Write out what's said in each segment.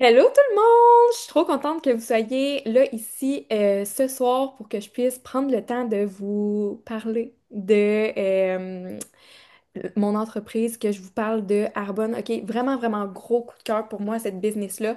Hello tout le monde! Je suis trop contente que vous soyez là ici ce soir pour que je puisse prendre le temps de vous parler de mon entreprise, que je vous parle de Arbonne. OK, vraiment, vraiment gros coup de cœur pour moi, cette business-là.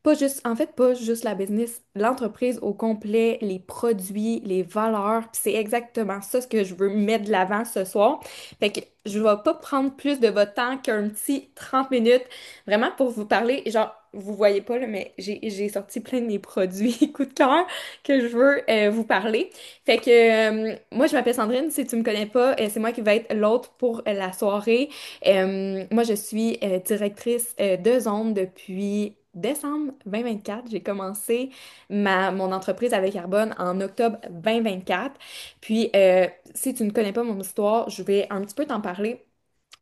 Pas juste, en fait, pas juste la business, l'entreprise au complet, les produits, les valeurs. Puis c'est exactement ça ce que je veux mettre de l'avant ce soir. Fait que je vais pas prendre plus de votre temps qu'un petit 30 minutes, vraiment pour vous parler. Genre, vous voyez pas, là, mais j'ai sorti plein de mes produits coup de cœur que je veux vous parler. Fait que moi, je m'appelle Sandrine. Si tu me connais pas, c'est moi qui vais être l'hôte pour la soirée. Moi, je suis directrice de zone depuis décembre 2024. J'ai commencé mon entreprise avec Carbone en octobre 2024. Puis, si tu ne connais pas mon histoire, je vais un petit peu t'en parler.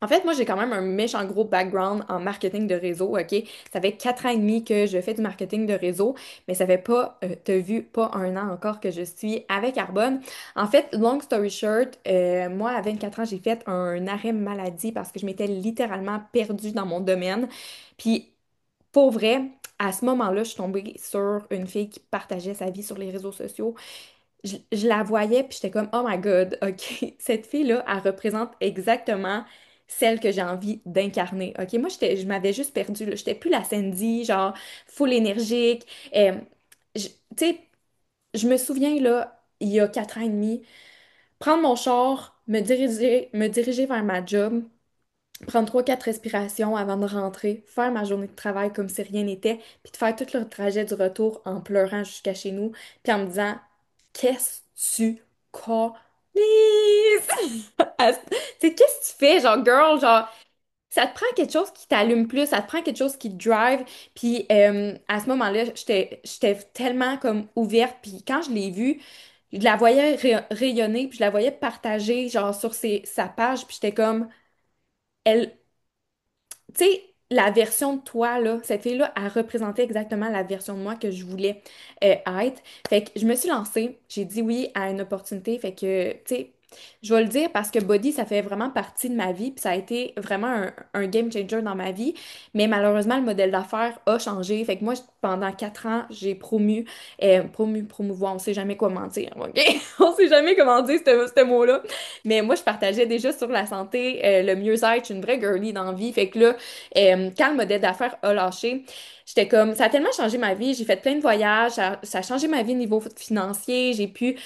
En fait, moi, j'ai quand même un méchant gros background en marketing de réseau, OK? Ça fait 4 ans et demi que je fais du marketing de réseau, mais ça fait pas, t'as vu, pas un an encore que je suis avec Arbonne. En fait, long story short, moi, à 24 ans, j'ai fait un arrêt maladie parce que je m'étais littéralement perdue dans mon domaine. Puis, pour vrai, à ce moment-là, je suis tombée sur une fille qui partageait sa vie sur les réseaux sociaux. Je la voyais, puis j'étais comme, oh my God, OK, cette fille-là, elle représente exactement celle que j'ai envie d'incarner. OK, moi, je m'avais juste perdue, là. J'étais plus la Sandy, genre, full énergique. Tu sais, je me souviens, là, il y a 4 ans et demi, prendre mon char, me diriger vers ma job, prendre 3, 4 respirations avant de rentrer, faire ma journée de travail comme si rien n'était, puis de faire tout le trajet du retour en pleurant jusqu'à chez nous, puis en me disant, qu'est-ce que tu calises? Tu sais, qu'est-ce que tu fais, genre, girl, genre, ça te prend quelque chose qui t'allume plus, ça te prend quelque chose qui te drive, puis à ce moment-là, j'étais tellement comme ouverte, puis quand je l'ai vue, je la voyais rayonner, puis je la voyais partager, genre, sur sa page, puis j'étais comme, elle, tu sais, la version de toi, là, cette fille-là, a représenté exactement la version de moi que je voulais être. Fait que je me suis lancée, j'ai dit oui à une opportunité. Fait que, tu sais, je vais le dire parce que Body, ça fait vraiment partie de ma vie, puis ça a été vraiment un game changer dans ma vie. Mais malheureusement, le modèle d'affaires a changé. Fait que moi, pendant 4 ans, j'ai promouvoir, on sait jamais comment dire, OK? On sait jamais comment dire ce mot-là. Mais moi, je partageais déjà sur la santé, le mieux-être. Je suis une vraie girly dans la vie. Fait que là, quand le modèle d'affaires a lâché, j'étais comme, ça a tellement changé ma vie. J'ai fait plein de voyages. Ça a changé ma vie au niveau financier. J'ai pu,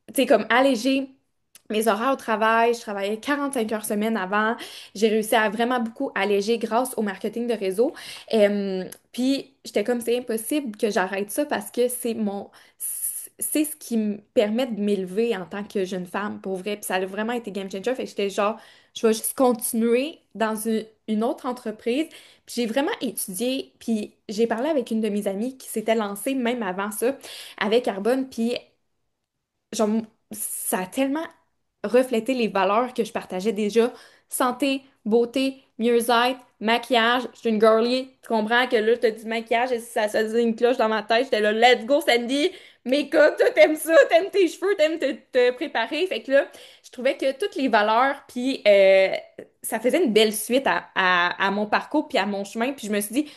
tu sais, comme alléger mes horaires au travail. Je travaillais 45 heures semaine avant. J'ai réussi à vraiment beaucoup alléger grâce au marketing de réseau. Puis, j'étais comme, c'est impossible que j'arrête ça parce que c'est ce qui me permet de m'élever en tant que jeune femme, pour vrai. Puis ça a vraiment été game changer. Fait que j'étais genre, je vais juste continuer dans une autre entreprise. Puis j'ai vraiment étudié. Puis j'ai parlé avec une de mes amies qui s'était lancée même avant ça avec Carbone. Puis genre, ça a tellement reflété les valeurs que je partageais déjà. Santé, beauté, mieux-être, maquillage. Je suis une girly. Tu comprends que là, je te dis maquillage et si ça se faisait une cloche dans ma tête, j'étais là, let's go, Sandy! Make-up, toi, t'aimes ça, t'aimes tes cheveux, t'aimes te préparer. Fait que là, je trouvais que toutes les valeurs, puis ça faisait une belle suite à mon parcours, puis à mon chemin. Puis je me suis dit,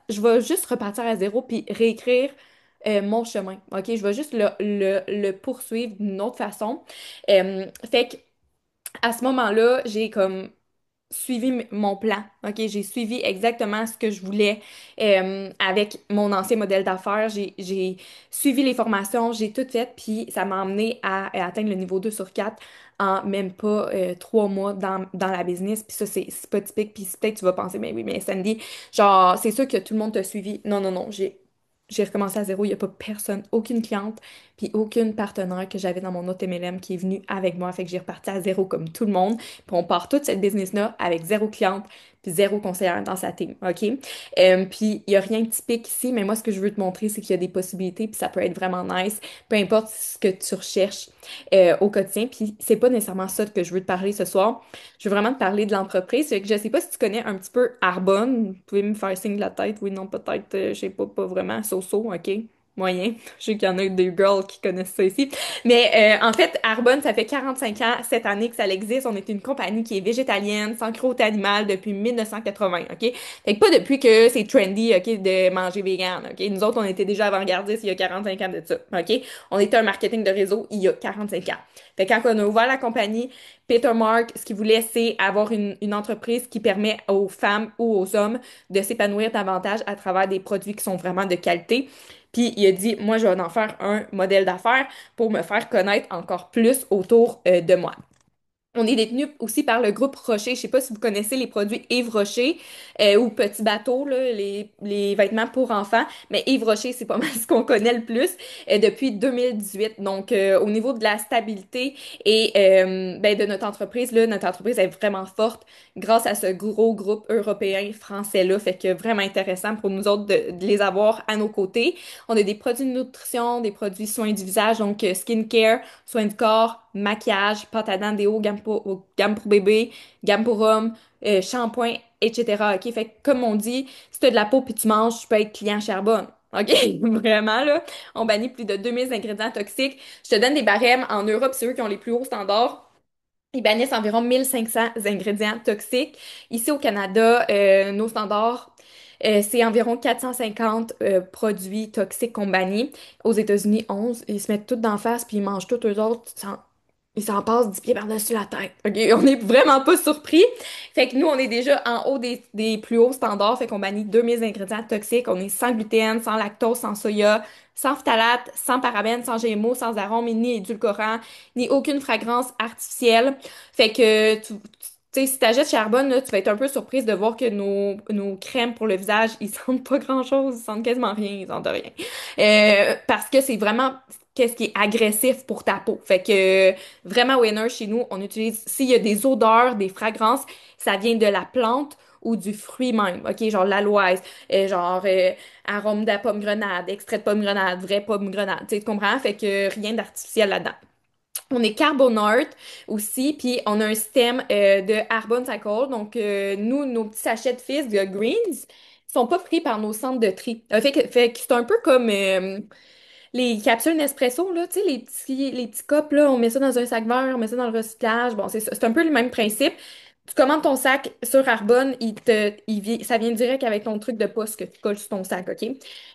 je vais juste repartir à zéro, puis réécrire mon chemin. OK, je vais juste le poursuivre d'une autre façon. Fait que à ce moment-là, j'ai comme suivi mon plan. OK, j'ai suivi exactement ce que je voulais avec mon ancien modèle d'affaires. J'ai suivi les formations, j'ai tout fait, puis ça m'a amené à atteindre le niveau 2 sur 4 en même pas 3 mois dans la business. Puis ça, c'est pas typique. Puis peut-être tu vas penser, mais oui, mais Sandy, genre, c'est sûr que tout le monde t'a suivi. Non, non, non, j'ai recommencé à zéro. Il n'y a pas personne, aucune cliente, puis aucune partenaire que j'avais dans mon autre MLM qui est venu avec moi. Fait que j'ai reparti à zéro comme tout le monde. Puis on part toute cette business-là avec zéro cliente, puis zéro conseillère dans sa team, OK? Puis il n'y a rien de typique ici, mais moi, ce que je veux te montrer, c'est qu'il y a des possibilités, puis ça peut être vraiment nice, peu importe ce que tu recherches au quotidien. Puis c'est pas nécessairement ça que je veux te parler ce soir. Je veux vraiment te parler de l'entreprise. Fait que je sais pas si tu connais un petit peu Arbonne. Vous pouvez me faire signe de la tête. Oui, non, peut-être, je sais pas, pas vraiment. So-so, OK? moyen. Je sais qu'il y en a des girls qui connaissent ça ici. Mais en fait, Arbonne, ça fait 45 ans cette année que ça existe. On est une compagnie qui est végétalienne, sans cruauté animale depuis 1980, OK? Fait que pas depuis que c'est trendy, OK, de manger vegan, OK? Nous autres, on était déjà avant-gardistes il y a 45 ans de ça, OK? On était un marketing de réseau il y a 45 ans. Fait que quand on a ouvert la compagnie, Peter Mark, ce qu'il voulait, c'est avoir une entreprise qui permet aux femmes ou aux hommes de s'épanouir davantage à travers des produits qui sont vraiment de qualité. Puis il a dit, moi, je vais en faire un modèle d'affaires pour me faire connaître encore plus autour de moi. On est détenu aussi par le groupe Rocher. Je sais pas si vous connaissez les produits Yves Rocher ou Petit Bateau, là, les vêtements pour enfants. Mais Yves Rocher, c'est pas mal ce qu'on connaît le plus depuis 2018. Donc, au niveau de la stabilité et ben, de notre entreprise est vraiment forte grâce à ce gros groupe européen français-là. Fait que vraiment intéressant pour nous autres de les avoir à nos côtés. On a des produits de nutrition, des produits soins du visage, donc skincare, soins du corps, maquillage, pâte à dents, déo, gamme pour bébé, gamme pour homme, shampoing, etc. OK? Fait que, comme on dit, si tu as de la peau puis tu manges, tu peux être client Charbonne. OK? Vraiment, là. On bannit plus de 2000 ingrédients toxiques. Je te donne des barèmes. En Europe, c'est eux qui ont les plus hauts standards. Ils bannissent environ 1500 ingrédients toxiques. Ici au Canada, nos standards, c'est environ 450 produits toxiques qu'on bannit. Aux États-Unis, 11. Ils se mettent tout d'en face puis ils mangent tous eux autres. Ils s'en passent 10 pieds par-dessus la tête. OK? On est vraiment pas surpris. Fait que nous, on est déjà en haut des plus hauts standards. Fait qu'on bannit 2000 ingrédients toxiques. On est sans gluten, sans lactose, sans soya, sans phtalate, sans parabènes, sans GMO, sans arômes, ni édulcorants, ni aucune fragrance artificielle. Fait que tu sais, si t'achètes Charbonne, là, tu vas être un peu surprise de voir que nos crèmes pour le visage, ils sentent pas grand-chose, ils sentent quasiment rien, ils sentent rien. Parce que c'est vraiment qu'est-ce qui est agressif pour ta peau. Fait que vraiment winner chez nous, on utilise s'il y a des odeurs, des fragrances, ça vient de la plante ou du fruit même. OK, genre l'aloès, arôme de pomme grenade, extrait de pomme grenade, vraie pomme grenade. Tu sais, tu comprends? Fait que rien d'artificiel là-dedans. On est Carbonart aussi, puis on a un système de Arbonne Cycle. Donc, nous, nos petits sachets de fils de Greens sont pas pris par nos centres de tri. Fait que c'est un peu comme les capsules Nespresso, là, tu sais, les petits cups, là, on met ça dans un sac vert, on met ça dans le recyclage. Bon, c'est ça. C'est un peu le même principe. Tu commandes ton sac sur Arbonne, ça vient direct avec ton truc de poste que tu colles sur ton sac, OK?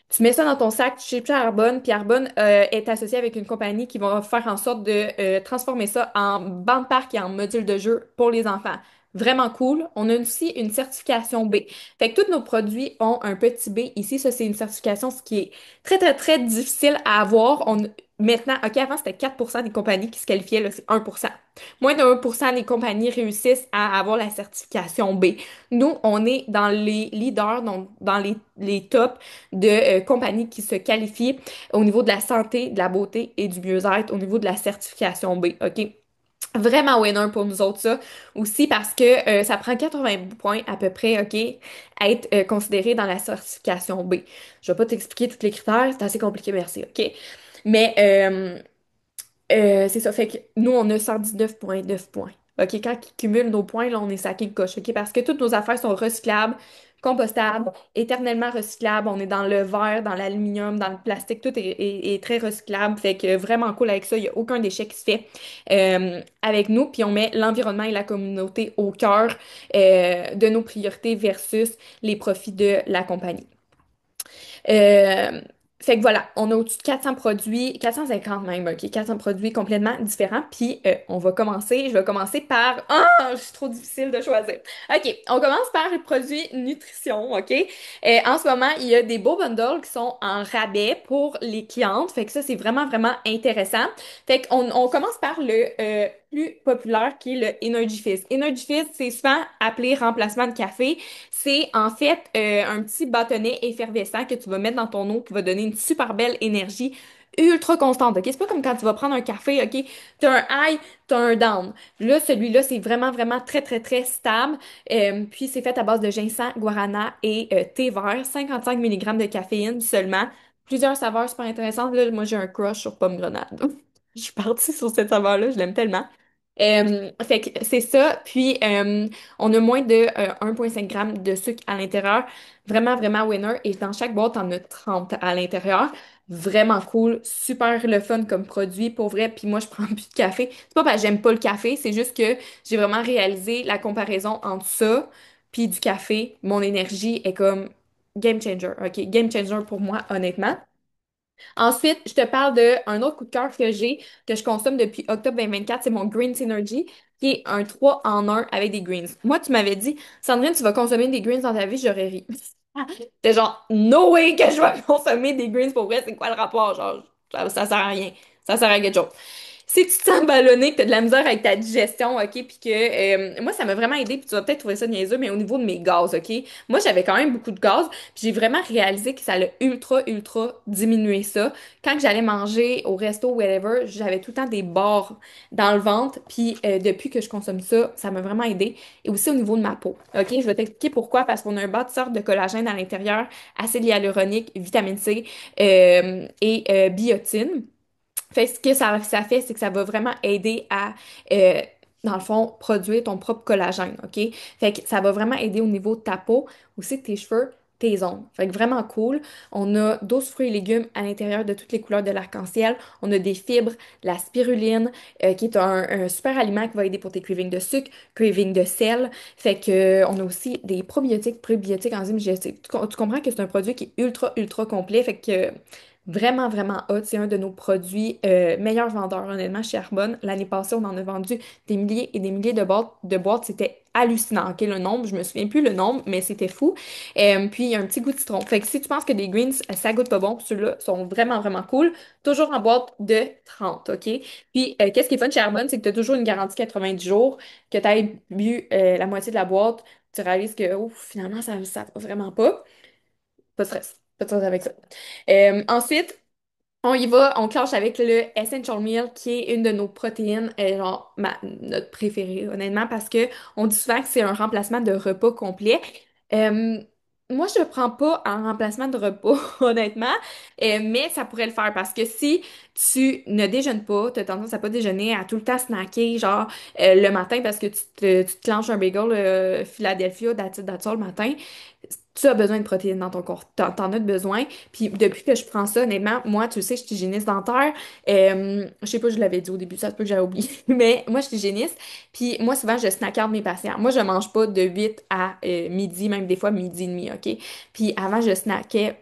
Tu mets ça dans ton sac, tu ships à Arbonne, puis Arbonne est associé avec une compagnie qui va faire en sorte de transformer ça en banc de parc et en module de jeu pour les enfants. Vraiment cool. On a aussi une certification B. Fait que tous nos produits ont un petit B ici. Ça, c'est une certification, ce qui est très, très, très difficile à avoir. Maintenant, OK, avant, c'était 4% des compagnies qui se qualifiaient, là, c'est 1%. Moins de 1% des compagnies réussissent à avoir la certification B. Nous, on est dans les leaders, donc dans les tops de compagnies qui se qualifient au niveau de la santé, de la beauté et du mieux-être, au niveau de la certification B, OK? Vraiment winner pour nous autres, ça. Aussi parce que ça prend 80 points à peu près, OK, à être considéré dans la certification B. Je vais pas t'expliquer tous les critères, c'est assez compliqué, merci, OK? Mais c'est ça, fait que nous, on a 119,9 points. OK, quand ils cumulent nos points, là, on est saqué de coche, OK? Parce que toutes nos affaires sont recyclables, compostables, éternellement recyclables. On est dans le verre, dans l'aluminium, dans le plastique, tout est très recyclable. Fait que vraiment cool avec ça, il n'y a aucun déchet qui se fait avec nous. Puis on met l'environnement et la communauté au cœur de nos priorités versus les profits de la compagnie. Euh, Fait que voilà, on a au-dessus de 400 produits, 450 même, OK, 400 produits complètement différents. Puis je vais commencer par... Ah, je suis trop difficile de choisir. OK, on commence par les produits nutrition, OK? En ce moment, il y a des beaux bundles qui sont en rabais pour les clientes. Fait que ça, c'est vraiment, vraiment intéressant. Fait qu'on commence par le plus populaire qui est le Energy Fizz. Energy Fizz, c'est souvent appelé remplacement de café. C'est en fait un petit bâtonnet effervescent que tu vas mettre dans ton eau qui va donner une super belle énergie ultra constante, OK? C'est pas comme quand tu vas prendre un café, OK? T'as un high, t'as un down. Là, celui-là, c'est vraiment, vraiment très, très, très stable. Puis, c'est fait à base de ginseng, guarana et thé vert. 55 mg de caféine seulement. Plusieurs saveurs super intéressantes. Là, moi, j'ai un crush sur pomme grenade. Je suis partie sur cette saveur-là, je l'aime tellement. Fait que c'est ça. Puis, on a moins de 1,5 g de sucre à l'intérieur. Vraiment, vraiment winner. Et dans chaque boîte, on a 30 à l'intérieur. Vraiment cool. Super le fun comme produit, pour vrai. Puis moi, je prends plus de café. C'est pas parce que j'aime pas le café, c'est juste que j'ai vraiment réalisé la comparaison entre ça puis du café. Mon énergie est comme game changer. OK? Game changer pour moi, honnêtement. Ensuite, je te parle de un autre coup de cœur que j'ai, que je consomme depuis octobre 2024, c'est mon Green Synergy, qui est un 3 en un avec des greens. Moi, tu m'avais dit, Sandrine, tu vas consommer des greens dans ta vie, j'aurais ri. C'était genre, no way que je vais consommer des greens pour vrai, c'est quoi le rapport? Genre, ça sert à rien. Ça sert à quelque chose. Si tu te sens ballonné, que tu as de la misère avec ta digestion, OK, puis que moi, ça m'a vraiment aidé, puis tu vas peut-être trouver ça niaiseux, mais au niveau de mes gaz, OK? Moi, j'avais quand même beaucoup de gaz, puis j'ai vraiment réalisé que ça allait ultra, ultra diminuer ça. Quand que j'allais manger au resto, whatever, j'avais tout le temps des barres dans le ventre, puis depuis que je consomme ça, ça m'a vraiment aidé. Et aussi au niveau de ma peau, OK? Je vais t'expliquer pourquoi, parce qu'on a un bâtisseur de collagène à l'intérieur, acide hyaluronique, vitamine C et biotine. Fait que ce que ça fait, c'est que ça va vraiment aider à, euh, dans le fond, produire ton propre collagène, OK? Fait que ça va vraiment aider au niveau de ta peau, aussi de tes cheveux, tes ongles. Fait que vraiment cool. On a 12 fruits et légumes à l'intérieur de toutes les couleurs de l'arc-en-ciel. On a des fibres, la spiruline, qui est un super aliment qui va aider pour tes cravings de sucre, cravings de sel. Fait que, on a aussi des probiotiques, prébiotiques, enzymes digestifs. Tu comprends que c'est un produit qui est ultra, ultra complet. Fait que vraiment, vraiment hot. C'est un de nos produits meilleurs vendeurs, honnêtement, chez Arbonne. L'année passée, on en a vendu des milliers et des milliers de boîtes. C'était hallucinant, OK, le nombre. Je me souviens plus le nombre, mais c'était fou. Puis, il y a un petit goût de citron. Fait que si tu penses que des greens, ça goûte pas bon, ceux-là sont vraiment, vraiment cool. Toujours en boîte de 30, OK? Puis, qu'est-ce qui est fun chez Arbonne, c'est que tu as toujours une garantie 90 jours, que tu aies bu la moitié de la boîte, tu réalises que, oh, finalement, ça va vraiment pas. Pas de stress. Pas de stress avec ça. Ensuite, on y va, on clenche avec le Essential Meal, qui est une de nos protéines, genre notre préférée, honnêtement, parce que on dit souvent que c'est un remplacement de repas complet. Euh, Moi, je ne prends pas en remplacement de repas, honnêtement, mais ça pourrait le faire parce que si tu ne déjeunes pas, tu as tendance à pas déjeuner, à tout le temps snacker, genre le matin parce que tu te clenches un bagel Philadelphia, that's all, le matin, tu as besoin de protéines dans ton corps. T'en as besoin. Puis depuis que je prends ça, honnêtement, moi, tu sais, je suis hygiéniste dentaire. Je sais pas, je l'avais dit au début, ça se peut que j'avais oublié. Mais moi, je suis hygiéniste. Puis moi, souvent, je snackarde mes patients. Moi, je mange pas de 8 à midi, même des fois midi et demi, OK? Puis avant, je snackais.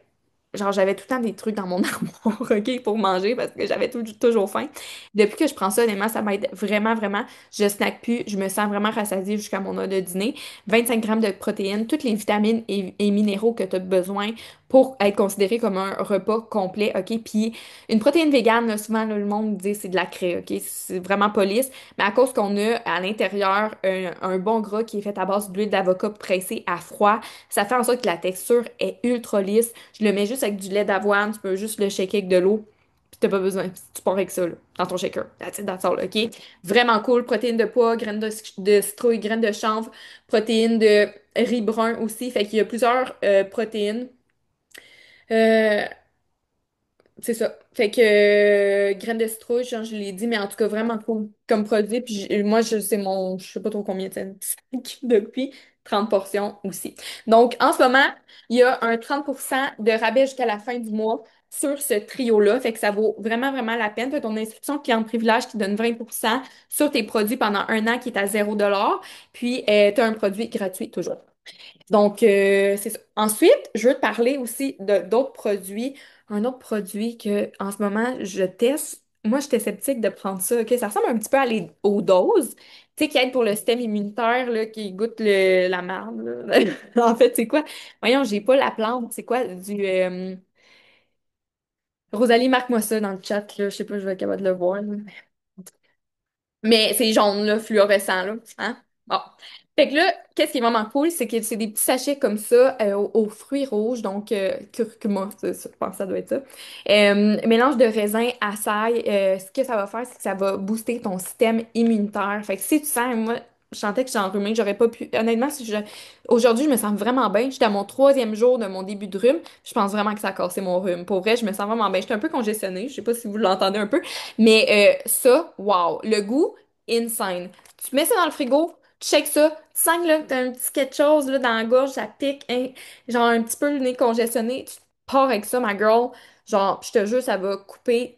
Genre, j'avais tout le temps des trucs dans mon armoire, OK, pour manger parce que j'avais toujours faim. Depuis que je prends ça, honnêtement, ça m'aide vraiment, vraiment. Je snack plus, je me sens vraiment rassasiée jusqu'à mon heure de dîner. 25 grammes de protéines, toutes les vitamines et minéraux que tu as besoin pour être considéré comme un repas complet, OK? Puis une protéine végane, là, souvent, là, le monde dit c'est de la craie, OK? C'est vraiment pas lisse. Mais à cause qu'on a à l'intérieur un bon gras qui est fait à base d'huile d'avocat pressée à froid, ça fait en sorte que la texture est ultra lisse. Je le mets juste avec du lait d'avoine, tu peux juste le shaker avec de l'eau, puis t'as pas besoin, tu pars avec ça, là, dans ton shaker. That's it, that's all, OK? Vraiment cool, protéines de pois, graines de citrouille, graines de chanvre, protéines de riz brun aussi, fait qu'il y a plusieurs protéines. Euh, c'est ça. Fait que graines de citrouille, genre, je l'ai dit, mais en tout cas, vraiment cool comme produit. Puis moi, c'est mon, je sais pas trop combien c'est, depuis 30 portions aussi. Donc, en ce moment, il y a un 30% de rabais jusqu'à la fin du mois sur ce trio-là. Fait que ça vaut vraiment, vraiment la peine. Tu as ton inscription client privilège qui donne 20% sur tes produits pendant un an qui est à 0 $. Puis, tu as un produit gratuit toujours. Donc, c'est ça. Ensuite, je veux te parler aussi de d'autres produits. Un autre produit que en ce moment, je teste. Moi, j'étais sceptique de prendre ça. OK? Ça ressemble un petit peu aux doses. Tu sais, qui aide pour le système immunitaire, là, qui goûte la marde, là. En fait, c'est quoi? Voyons, j'ai pas la plante. C'est quoi? Rosalie, marque-moi ça dans le chat, là. Je sais pas, je vais être capable de le voir, là. Mais c'est jaune, là, fluorescent, là. Hein? Bon. Fait que là, qu'est-ce qui est vraiment cool, c'est que c'est des petits sachets comme ça aux fruits rouges, donc curcuma, je pense que ça doit être ça. Mélange de raisin, açaï, ce que ça va faire, c'est que ça va booster ton système immunitaire. Fait que si tu sens, moi, je sentais que j'étais enrhumée, j'aurais pas pu. Honnêtement, aujourd'hui, je me sens vraiment bien. J'étais à mon 3e jour de mon début de rhume. Je pense vraiment que ça a cassé mon rhume. Pour vrai, je me sens vraiment bien. J'étais un peu congestionnée, je sais pas si vous l'entendez un peu. Mais ça, wow, le goût. insane. Tu mets ça dans le frigo, tu shakes ça, tu sens que là, t'as un petit quelque chose là, dans la gorge, ça pique, hein, genre un petit peu le nez congestionné, tu pars avec ça, ma girl. Genre, je te jure, ça va couper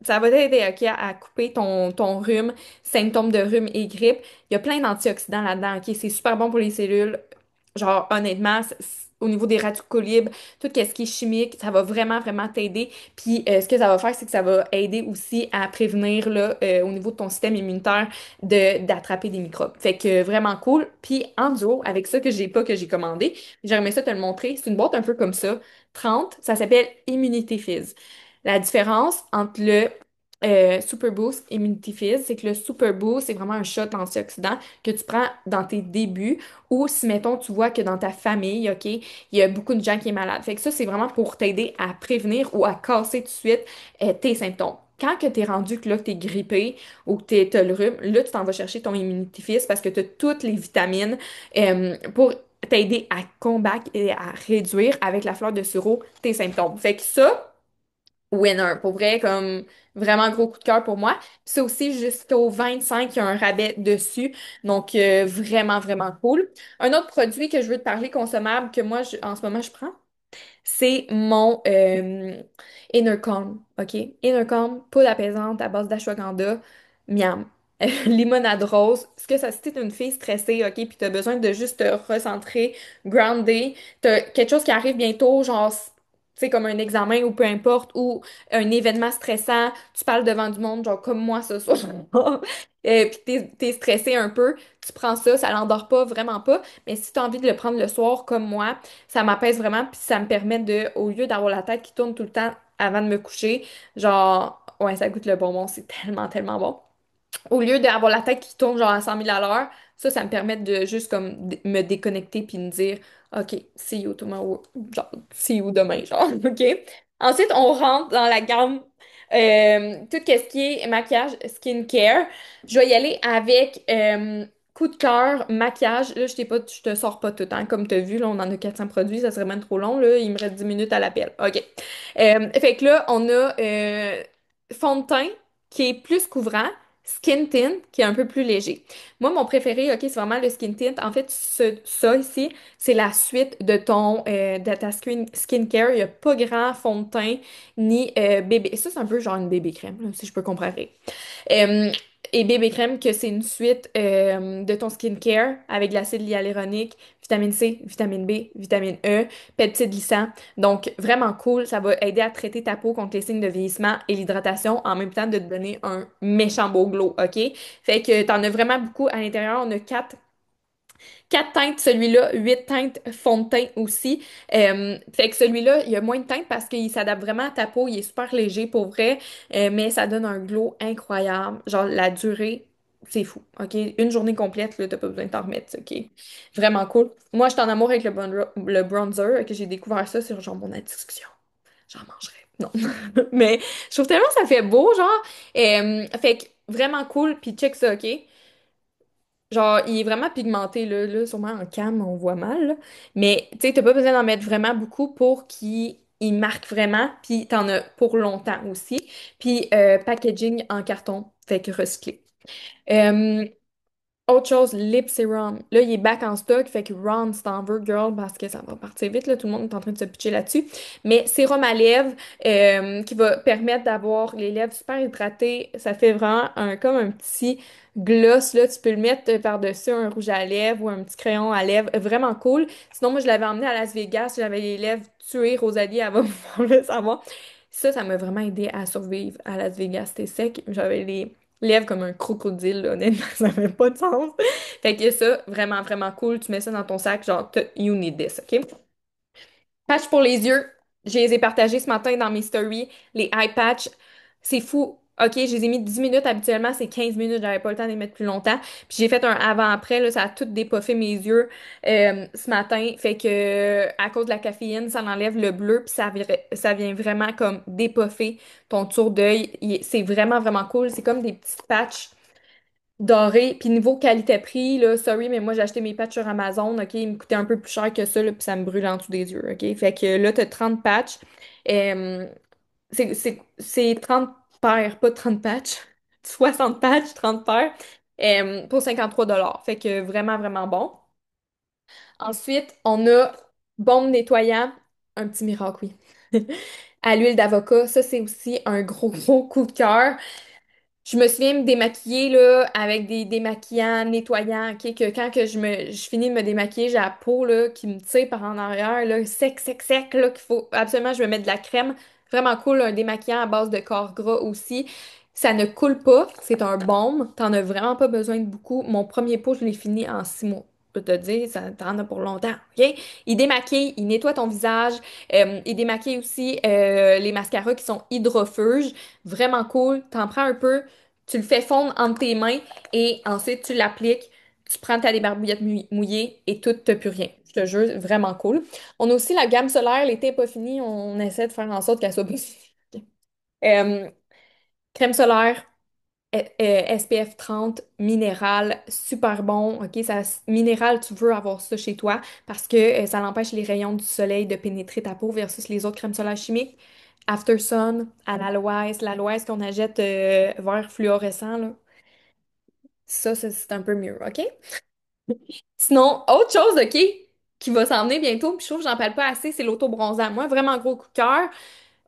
ça va t'aider, ok, à couper ton rhume, symptômes de rhume et grippe. Il y a plein d'antioxydants là-dedans, ok? C'est super bon pour les cellules. Genre, honnêtement, au niveau des radicaux libres, tout ce qui est chimique, ça va vraiment, vraiment t'aider. Puis, ce que ça va faire, c'est que ça va aider aussi à prévenir, là, au niveau de ton système immunitaire, d'attraper des microbes. Fait que vraiment cool. Puis, en duo, avec ça que j'ai pas, que j'ai commandé, j'aimerais ça te le montrer. C'est une boîte un peu comme ça, 30. Ça s'appelle Immunity Fizz. La différence entre le Super Boost et Immunity Fizz, c'est que le Super Boost, c'est vraiment un shot antioxydant que tu prends dans tes débuts ou si, mettons, tu vois que dans ta famille, OK, il y a beaucoup de gens qui sont malades. Fait que ça, c'est vraiment pour t'aider à prévenir ou à casser tout de suite tes symptômes. Quand que t'es rendu que là, t'es grippé ou que t'as le rhume, là, tu t'en vas chercher ton Immunity Fizz parce que t'as toutes les vitamines pour t'aider à combattre et à réduire avec la fleur de sureau tes symptômes. Fait que ça, winner. Pour vrai, comme vraiment gros coup de cœur pour moi. Puis c'est aussi jusqu'au 25, il y a un rabais dessus. Donc, vraiment, vraiment cool. Un autre produit que je veux te parler consommable que moi, en ce moment, je prends, c'est mon Innercom, OK? Innercom, poudre apaisante à base d'ashwagandha, miam. Limonade rose. Ce que ça, si t'es une fille stressée, OK, puis t'as besoin de juste te recentrer, grounder, t'as quelque chose qui arrive bientôt, genre, tu sais, comme un examen ou peu importe, ou un événement stressant, tu parles devant du monde, genre comme moi ce soir, puis t'es stressé un peu, tu prends ça, ça l'endort pas, vraiment pas, mais si t'as envie de le prendre le soir comme moi, ça m'apaise vraiment, puis ça me permet de, au lieu d'avoir la tête qui tourne tout le temps avant de me coucher, genre, ouais, ça goûte le bonbon, c'est tellement, tellement bon. Au lieu d'avoir la tête qui tourne genre à 100 000 à l'heure, ça me permet de juste comme me déconnecter puis me dire, OK, see you tomorrow, genre, see you demain, genre, OK? Ensuite, on rentre dans la gamme, tout ce qui est maquillage, skincare. Je vais y aller avec coup de cœur, maquillage. Là, je te sors pas tout, hein. Comme tu as vu, là, on en a 400 produits, ça serait même trop long, là. Il me reste 10 minutes à l'appel. OK. Fait que là, on a fond de teint qui est plus couvrant. Skin tint, qui est un peu plus léger. Moi, mon préféré, OK, c'est vraiment le skin tint. En fait, ça ici, c'est la suite de ta skincare. Il n'y a pas grand fond de teint ni bébé. Ça, c'est un peu genre une bébé crème, là, si je peux comparer. Euh, et bébé crème, que c'est une suite de ton skincare avec de l'acide hyaluronique, vitamine C, vitamine B, vitamine E, peptides glissants. Donc, vraiment cool. Ça va aider à traiter ta peau contre les signes de vieillissement et l'hydratation en même temps de te donner un méchant beau glow, OK? Fait que t'en as vraiment beaucoup à l'intérieur. On a quatre teintes, celui-là, huit teintes fond de teint aussi. Fait que celui-là, il y a moins de teintes parce qu'il s'adapte vraiment à ta peau. Il est super léger pour vrai, mais ça donne un glow incroyable. Genre, la durée, c'est fou, OK? Une journée complète, là, t'as pas besoin de t'en remettre, OK? Vraiment cool. Moi, je suis en amour avec le bronzer, que j'ai découvert ça sur genre mon discussion. J'en mangerais. Non. Mais je trouve tellement que ça fait beau, genre. Fait que vraiment cool. Puis check ça, OK? Genre, il est vraiment pigmenté, là. Là, sûrement en cam, on voit mal, là. Mais, tu sais, t'as pas besoin d'en mettre vraiment beaucoup pour qu'il marque vraiment. Puis, t'en as pour longtemps aussi. Puis, packaging en carton, fait que recyclé. Euh, Autre chose, lip serum. Là, il est back en stock, fait que run, si t'en veux, girl, parce que ça va partir vite, là. Tout le monde est en train de se pitcher là-dessus. Mais sérum à lèvres qui va permettre d'avoir les lèvres super hydratées. Ça fait vraiment comme un petit gloss, là. Tu peux le mettre par-dessus un rouge à lèvres ou un petit crayon à lèvres. Vraiment cool. Sinon, moi, je l'avais emmené à Las Vegas. J'avais les lèvres tuées. Rosalie, elle va pouvoir le savoir. Ça m'a vraiment aidé à survivre à Las Vegas. C'était sec. J'avais les lèvres comme un crocodile, là, honnêtement, ça n'avait pas de sens. Fait que ça, vraiment, vraiment cool. Tu mets ça dans ton sac, genre, you need this, OK? Patch pour les yeux. Je les ai partagés ce matin dans mes stories. Les eye patch, c'est fou. OK, je les ai mis 10 minutes. Habituellement, c'est 15 minutes. J'avais pas le temps de les mettre plus longtemps. Puis j'ai fait un avant-après. Là, ça a tout dépuffé mes yeux ce matin. Fait que à cause de la caféine, ça enlève le bleu. Puis ça vient vraiment comme dépuffer ton tour d'œil. C'est vraiment, vraiment cool. C'est comme des petites patchs doré. Puis niveau qualité-prix, là, sorry, mais moi j'ai acheté mes patchs sur Amazon, OK? Ils me coûtaient un peu plus cher que ça, là, puis ça me brûle en dessous des yeux, OK? Fait que là, t'as 30 patchs. C'est 30 paires, pas 30 patchs. 60 patchs, 30 paires, pour 53 $. Fait que vraiment, vraiment bon. Ensuite, on a baume nettoyant, un petit miracle, oui. À l'huile d'avocat, ça c'est aussi un gros, gros coup de cœur. Je me souviens me démaquiller là, avec des démaquillants nettoyants, ok, que quand que je finis de me démaquiller, j'ai la peau là, qui me tire par en arrière, là, sec, sec, sec, là, qu'il faut absolument je me mette de la crème. Vraiment cool, un démaquillant à base de corps gras aussi. Ça ne coule pas, c'est un baume, t'en as vraiment pas besoin de beaucoup. Mon premier pot, je l'ai fini en 6 mois. Je peux te dire, ça t'en as pour longtemps, ok? Il démaquille, il nettoie ton visage, il démaquille aussi les mascaras qui sont hydrophages. Vraiment cool, t'en prends un peu, tu le fais fondre entre tes mains et ensuite tu l'appliques. Tu prends ta débarbouillette mouillée et tout, t'as plus rien. Je te jure, vraiment cool. On a aussi la gamme solaire, l'été n'est pas fini, on essaie de faire en sorte qu'elle soit pas finie. Euh, crème solaire, SPF 30, minéral, super bon. OK, ça, minéral, tu veux avoir ça chez toi parce que ça l'empêche les rayons du soleil de pénétrer ta peau versus les autres crèmes solaires chimiques. After Sun, à l'aloès qu'on achète vert fluorescent, là. Ça, c'est un peu mieux, OK? Sinon, autre chose, OK, qui va s'en venir bientôt, puis je trouve que j'en parle pas assez, c'est l'auto-bronzant. Moi, vraiment gros coup de cœur.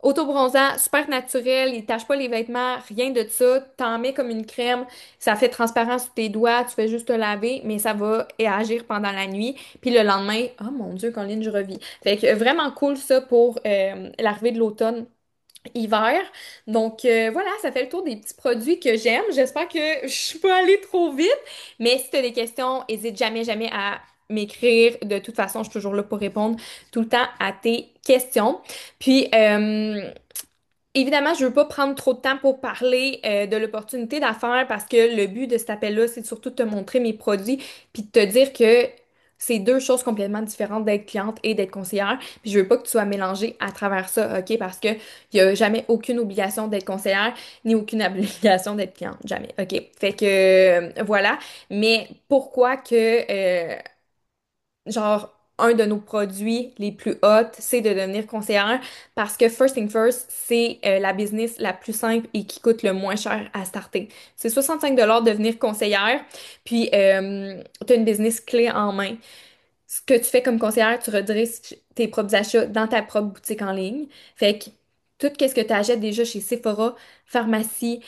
Auto-bronzant, super naturel, il tâche pas les vêtements, rien de ça. T'en mets comme une crème, ça fait transparent sous tes doigts, tu fais juste te laver, mais ça va agir pendant la nuit. Puis le lendemain, oh mon Dieu, Colline, je revis. Fait que vraiment cool ça pour l'arrivée de l'automne hiver. Donc voilà, ça fait le tour des petits produits que j'aime. J'espère que je suis pas allée trop vite, mais si tu as des questions, n'hésite jamais, jamais à m'écrire. De toute façon, je suis toujours là pour répondre tout le temps à tes questions. Puis, évidemment, je veux pas prendre trop de temps pour parler de l'opportunité d'affaires parce que le but de cet appel-là, c'est surtout de te montrer mes produits puis de te dire que c'est deux choses complètement différentes d'être cliente et d'être conseillère. Puis je veux pas que tu sois mélangée à travers ça, OK? Parce que il y a jamais aucune obligation d'être conseillère ni aucune obligation d'être cliente, jamais, OK? Fait que voilà. Mais pourquoi que genre, un de nos produits les plus hot, c'est de devenir conseillère parce que First Thing First, c'est la business la plus simple et qui coûte le moins cher à starter. C'est 65 devenir conseillère, puis tu as une business clé en main. Ce que tu fais comme conseillère, tu redresses tes propres achats dans ta propre boutique en ligne. Fait que tout ce que tu achètes déjà chez Sephora, pharmacie,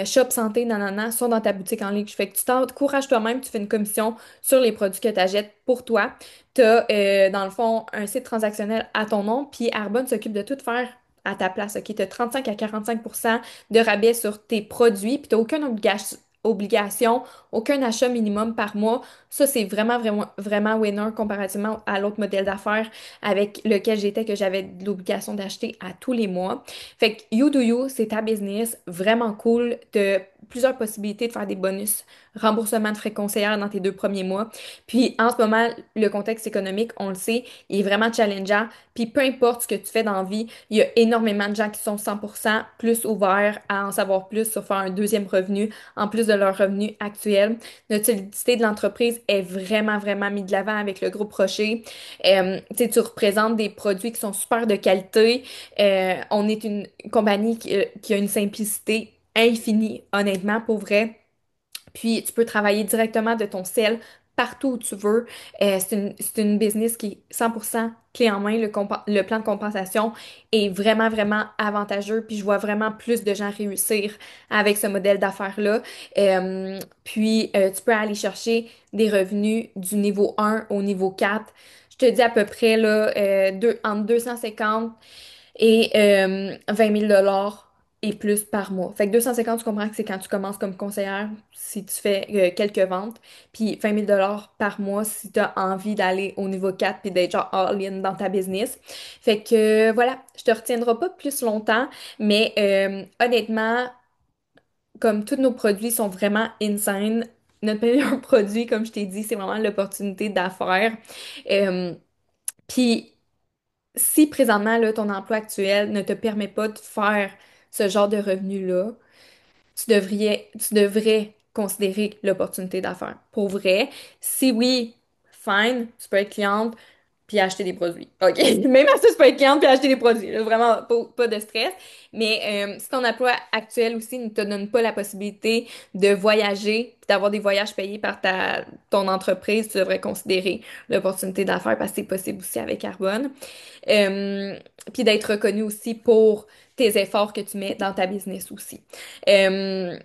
shop santé, nanana, sont dans ta boutique en ligne. Fait que tu t'encourages toi-même, tu fais une commission sur les produits que tu achètes pour toi. Tu as, dans le fond, un site transactionnel à ton nom, puis Arbonne s'occupe de tout faire à ta place. OK? Tu as 35 à 45 de rabais sur tes produits, puis tu n'as aucune obligation, aucun achat minimum par mois. Ça, c'est vraiment, vraiment, vraiment winner comparativement à l'autre modèle d'affaires avec lequel j'étais, que j'avais l'obligation d'acheter à tous les mois. Fait que You Do You, c'est ta business, vraiment cool, de plusieurs possibilités de faire des bonus, remboursement de frais conseillère dans tes 2 premiers mois. Puis en ce moment, le contexte économique, on le sait, il est vraiment challengeant. Puis peu importe ce que tu fais dans la vie, il y a énormément de gens qui sont 100% plus ouverts à en savoir plus sur faire un deuxième revenu en plus de leur revenu actuel. Notre solidité de l'entreprise est vraiment, vraiment mise de l'avant avec le groupe Rocher. Tu sais, tu représentes des produits qui sont super de qualité. On est une compagnie qui a une simplicité infinie, honnêtement, pour vrai. Puis tu peux travailler directement de ton cell partout où tu veux. C'est une business qui est 100% clé en main. Le plan de compensation est vraiment, vraiment avantageux. Puis je vois vraiment plus de gens réussir avec ce modèle d'affaires-là. Puis tu peux aller chercher des revenus du niveau 1 au niveau 4. Je te dis à peu près là, entre 250 et 20 000 et plus par mois. Fait que 250, tu comprends que c'est quand tu commences comme conseillère, si tu fais quelques ventes, puis 20 000 par mois si tu as envie d'aller au niveau 4 puis d'être genre all-in dans ta business. Fait que voilà, je te retiendrai pas plus longtemps, mais honnêtement, comme tous nos produits sont vraiment insane, notre meilleur produit, comme je t'ai dit, c'est vraiment l'opportunité d'affaires. Euh, puis si présentement, là, ton emploi actuel ne te permet pas de faire ce genre de revenu-là, tu devrais considérer l'opportunité d'affaires. Pour vrai, si oui, fine, tu peux être cliente, puis acheter des produits. OK. Même à ça, je peux être cliente puis acheter des produits. Là, vraiment, pas de stress. Mais si ton emploi actuel aussi ne te donne pas la possibilité de voyager puis d'avoir des voyages payés par ton entreprise, tu devrais considérer l'opportunité d'affaires parce que c'est possible aussi avec Carbone. Euh, Puis d'être reconnu aussi pour tes efforts que tu mets dans ta business aussi. Euh,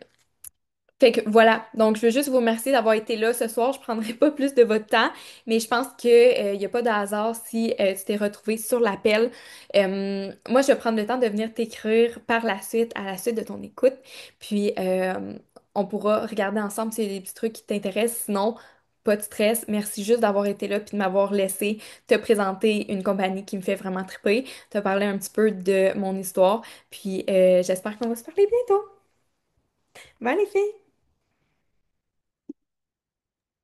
Fait que voilà, donc je veux juste vous remercier d'avoir été là ce soir. Je prendrai pas plus de votre temps, mais je pense que il y a pas de hasard si tu t'es retrouvé sur l'appel. Moi, je vais prendre le temps de venir t'écrire par la suite, à la suite de ton écoute, puis on pourra regarder ensemble s'il y a des petits trucs qui t'intéressent. Sinon, pas de stress. Merci juste d'avoir été là puis de m'avoir laissé te présenter une compagnie qui me fait vraiment triper, te parler un petit peu de mon histoire, puis j'espère qu'on va se parler bientôt. Bye les filles!